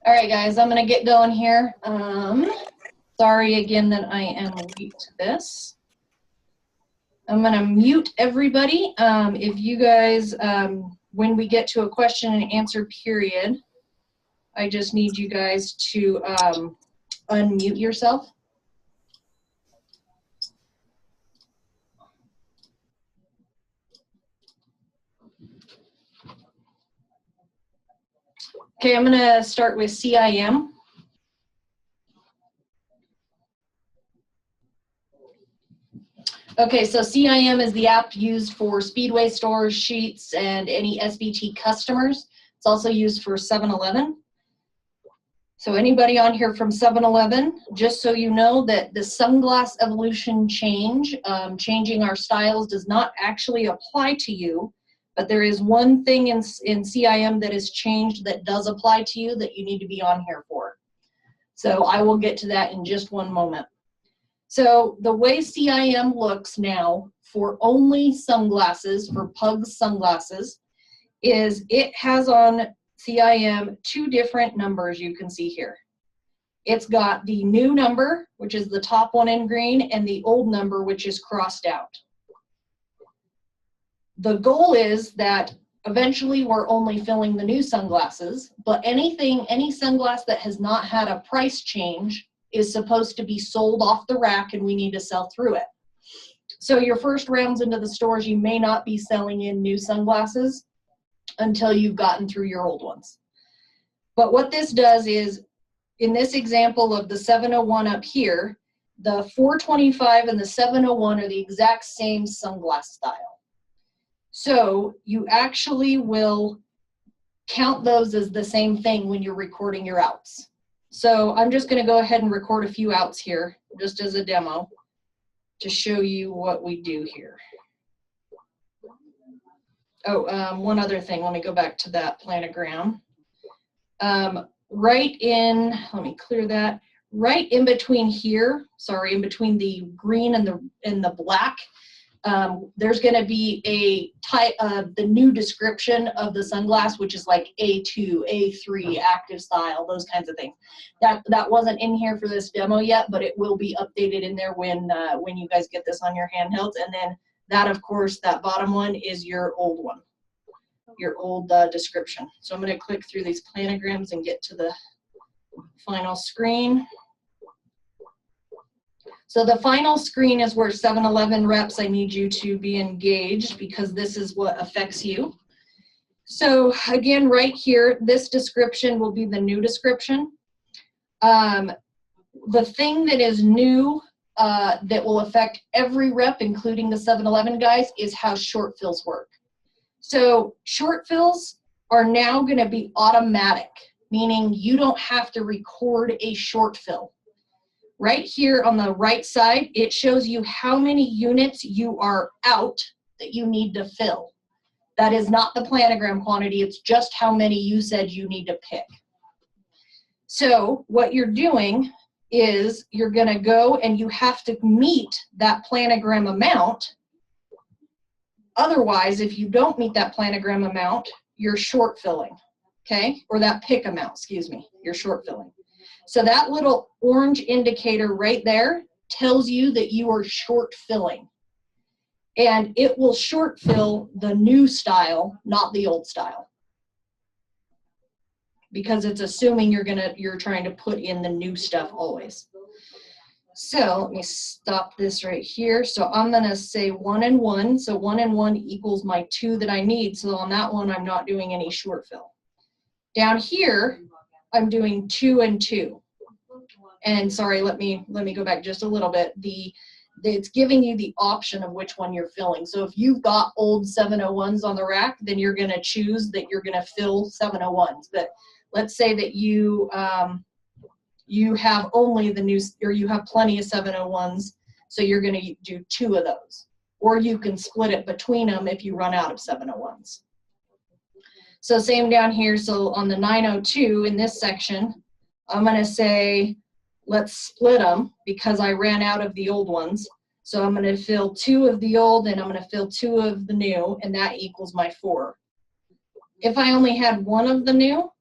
All right, guys, I'm gonna get going here. Sorry again that I am late to this. I'm gonna mute everybody. If you guys, when we get to a question and answer period, I just need you guys to unmute yourself. Okay, I'm gonna start with CIM. Okay, so CIM is the app used for Speedway stores, Sheetz, and any SBT customers. It's also used for 7-Eleven. So anybody on here from 7-Eleven, just so you know that the Sunglass Evolution change, changing our styles does not actually apply to you, but there is one thing in CIM that has changed that does apply to you that you need to be on here for. So I will get to that in just one moment. So the way CIM looks now for only sunglasses, for Pugs sunglasses, is it has on CIM two different numbers you can see here. It's got the new number, which is the top one in green, and the old number, which is crossed out. The goal is that eventually we're only filling the new sunglasses, but any sunglass that has not had a price change is supposed to be sold off the rack, and we need to sell through it. So your first rounds into the stores, you may not be selling in new sunglasses until you've gotten through your old ones. But what this does is, in this example of the 701 up here, the 425 and the 701 are the exact same sunglass style. So you actually will count those as the same thing when you're recording your outs. So I'm just going to go ahead and record a few outs here, just as a demo, to show you what we do here. Oh, one other thing. Let me go back to that planogram. Right in, let me clear that. Right in between here, sorry, in between the green and the black, there's going to be a type of the new description of the sunglass, which is like A2, A3, active style, those kinds of things. That wasn't in here for this demo yet, but it will be updated in there when you guys get this on your handhelds. And then that, of course, that bottom one is your old one, your old description. So I'm going to click through these planograms and get to the final screen. So the final screen is where 7-Eleven reps, I need you to be engaged because this is what affects you. So again, right here, this description will be the new description. The thing that is new that will affect every rep, including the 7-Eleven guys, is how short fills work. So short fills are now going to be automatic, meaning you don't have to record a short fill. Right here on the right side, it shows you how many units you are out that you need to fill. That is not the planogram quantity, it's just how many you said you need to pick. So what you're doing is you're gonna go and you have to meet that planogram amount. Otherwise, if you don't meet that planogram amount, you're short filling, okay? Or that pick amount, excuse me, you're short filling. So that little orange indicator right there tells you that you are short filling. And it will short fill the new style, not the old style. Because it's assuming you're trying to put in the new stuff always. So let me stop this right here. So I'm gonna say 1 and 1. So 1 and 1 equals my 2 that I need. So on that one, I'm not doing any short fill. Down here, I'm doing 2 and 2. And sorry, let me go back just a little bit. It's giving you the option of which one you're filling. So if you've got old 701s on the rack, then you're going to choose that you're going to fill 701s. But let's say that you have only the new, or you have plenty of 701s, so you're going to do 2 of those. Or you can split it between them if you run out of 701s. So same down here. So on the 902 in this section, I'm going to say, let's split them because I ran out of the old ones. So I'm going to fill 2 of the old and I'm going to fill 2 of the new, and that equals my 4. If I only had 1 of the new,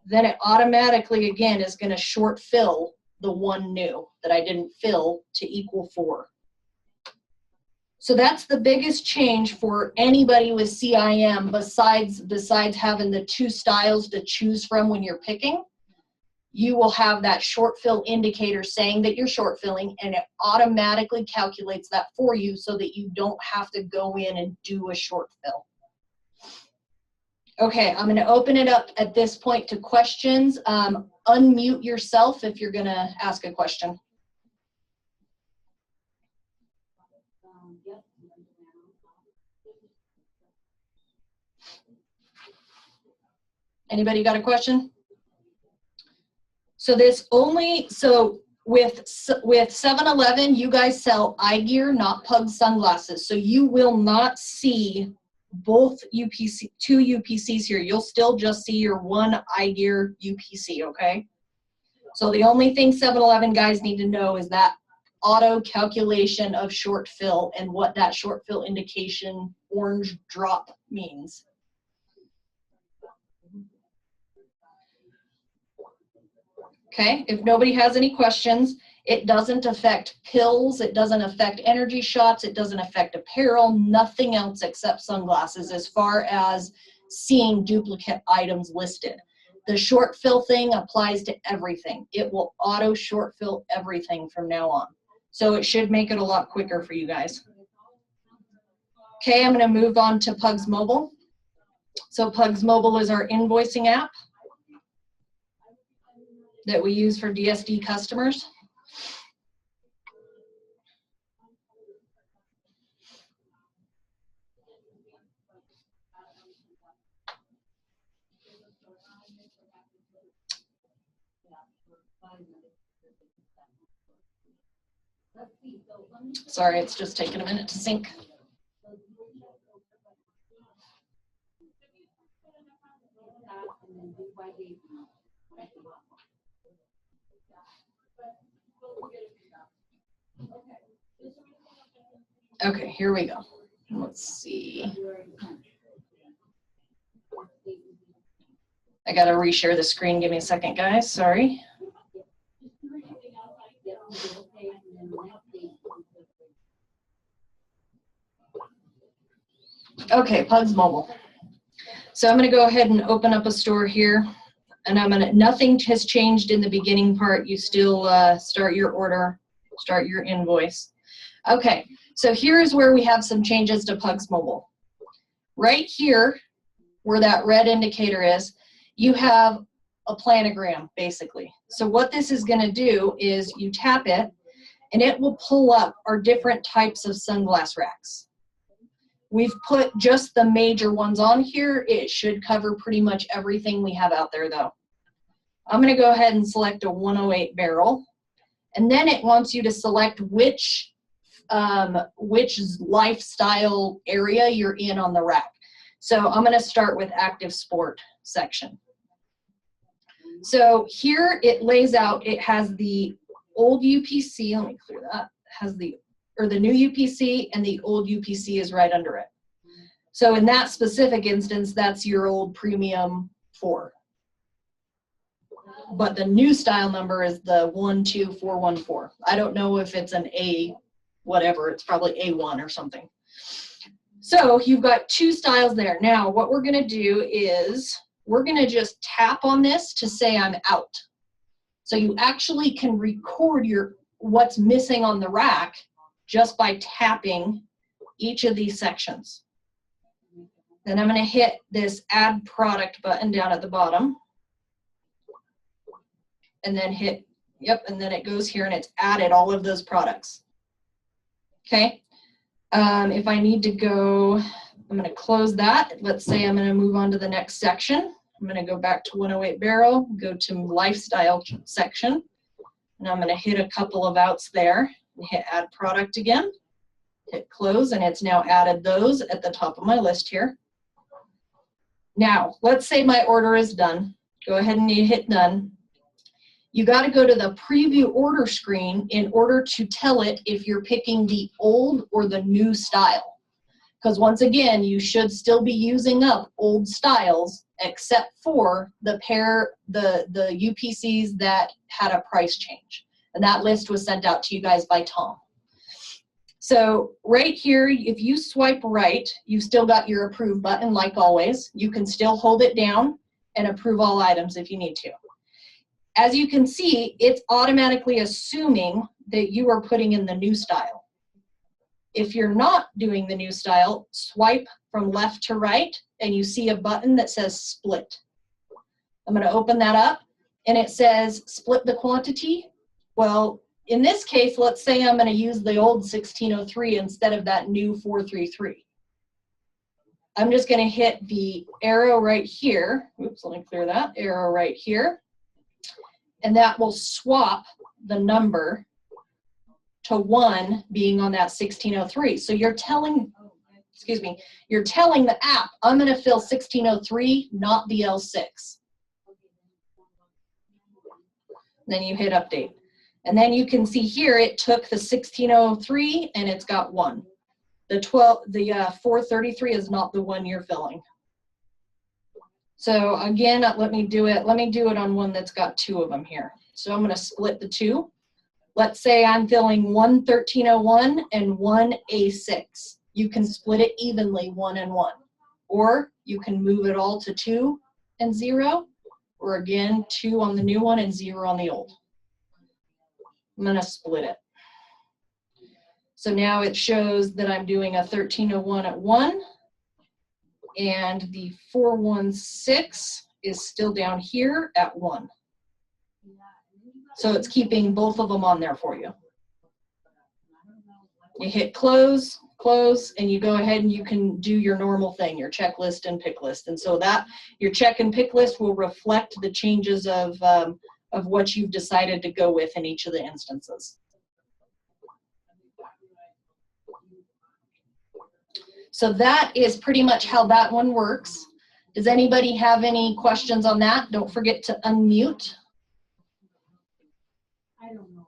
then it automatically, again, is going to short fill the 1 new that I didn't fill to equal 4. So that's the biggest change for anybody with CIM besides having the 2 styles to choose from when you're picking. You will have that short fill indicator saying that you're short filling, and it automatically calculates that for you so that you don't have to go in and do a short fill. Okay, I'm going to open it up at this point to questions. Unmute yourself if you're going to ask a question. Anybody got a question? So with 7-Eleven, you guys sell eye gear, not Pug sunglasses. So you will not see both UPC, 2 UPCs here. You'll still just see your 1 eye gear UPC, okay? So the only thing 7-Eleven guys need to know is that auto calculation of short fill and what that short fill indication orange drop means. Okay, if nobody has any questions, it doesn't affect pills, it doesn't affect energy shots, it doesn't affect apparel, nothing else except sunglasses as far as seeing duplicate items listed. The short fill thing applies to everything. It will auto short fill everything from now on. So it should make it a lot quicker for you guys. Okay, I'm gonna move on to Pugs Mobile. So Pugs Mobile is our invoicing app that we use for DSD customers. Sorry, it's just taking a minute to sync. Okay, here we go. Let's see. I gotta reshare the screen. Give me a second, guys. Sorry. Okay, Pugs Mobile. So I'm gonna go ahead and open up a store here, and nothing has changed in the beginning part. You still start your order, start your invoice. Okay, so here's where we have some changes to Pugs Mobile. Right here, where that red indicator is, you have a planogram, basically. So what this is gonna do is you tap it, and it will pull up our different types of sunglass racks. We've put just the major ones on here. It should cover pretty much everything we have out there though. I'm gonna go ahead and select a 108 barrel, and then it wants you to select which lifestyle area you're in on the rack. So I'm gonna start with active sport section. So here it lays out, it has the old UPC, let me clear that, has the new UPC, and the old UPC is right under it. So in that specific instance, that's your old premium 4. But the new style number is the 12414. I don't know if it's an A, whatever, it's probably A1 or something. So you've got 2 styles there. Now what we're gonna do is, we're gonna just tap on this to say I'm out. So you actually can record what's missing on the rack just by tapping each of these sections. Then I'm gonna hit this add product button down at the bottom. And then hit, yep, and then it goes here and it's added all of those products. Okay, if I need to go, I'm gonna close that. Let's say I'm gonna move on to the next section. I'm gonna go back to 108 barrel, go to lifestyle section, and I'm gonna hit a couple of outs there, and hit add product again, hit close, and it's now added those at the top of my list here. Now, let's say my order is done. Go ahead and hit done. You got to go to the preview order screen in order to tell it if you're picking the old or the new style. Because once again, you should still be using up old styles except for the UPCs that had a price change. And that list was sent out to you guys by Tom. So right here, if you swipe right, you've still got your approve button like always. You can still hold it down and approve all items if you need to. As you can see, it's automatically assuming that you are putting in the new style. If you're not doing the new style, swipe from left to right and you see a button that says split. I'm going to open that up and it says split the quantity. Well, in this case, let's say I'm going to use the old 1603 instead of that new 433. I'm just going to hit the arrow right here. Oops, let me clear that. Arrow right here. And that will swap the number to 1 being on that 1603. So you're telling, excuse me, you're telling the app, I'm going to fill 1603, not the L6. Then you hit update. And then you can see here it took the 1603 and it's got 1. The 433 is not the one you're filling. So again, let me do it on one that's got 2 of them here. So I'm going to split the 2. Let's say I'm filling 1 1301 and 1 A6. You can split it evenly 1 and 1. Or you can move it all to 2 and 0. Or again, 2 on the new one and 0 on the old. I'm going to split it. So now it shows that I'm doing a 1301 at 1. And the 416 is still down here at 1. So it's keeping both of them on there for you. You hit close, close, and you go ahead and you can do your normal thing, your checklist and pick list. And so that your check and pick list will reflect the changes of what you've decided to go with in each of the instances. So that is pretty much how that one works. Does anybody have any questions on that? Don't forget to unmute. I don't know.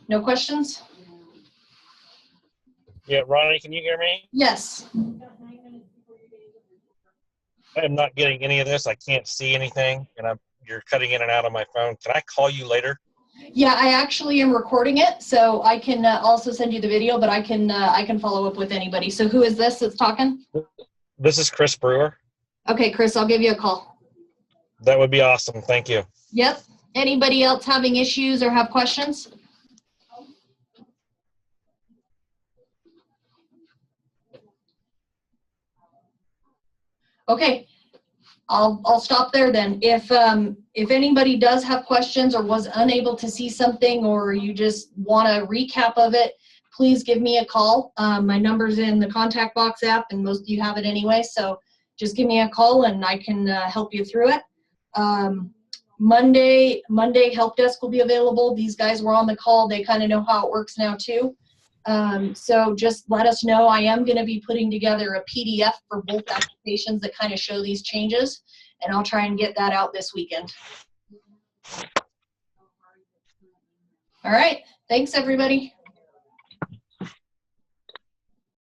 No questions? Yeah, Ronnie, can you hear me? Yes. I am not getting any of this. I can't see anything, and you're cutting in and out on my phone. Can I call you later? Yeah, I actually am recording it, so I can also send you the video, but I can follow up with anybody. So who is this that's talking? This is Chris Brewer. Okay, Chris, I'll give you a call. That would be awesome. Thank you. Yep. Anybody else having issues or have questions? Okay, I'll stop there then. If anybody does have questions or was unable to see something or you just want a recap of it, please give me a call. My number's in the contact box app and most of you have it anyway, so just give me a call and I can help you through it. Monday help desk will be available. These guys were on the call. They kind of know how it works now too. So just let us know. I am going to be putting together a PDF for both applications that kind of show these changes, and I'll try and get that out this weekend. All right. Thanks, everybody.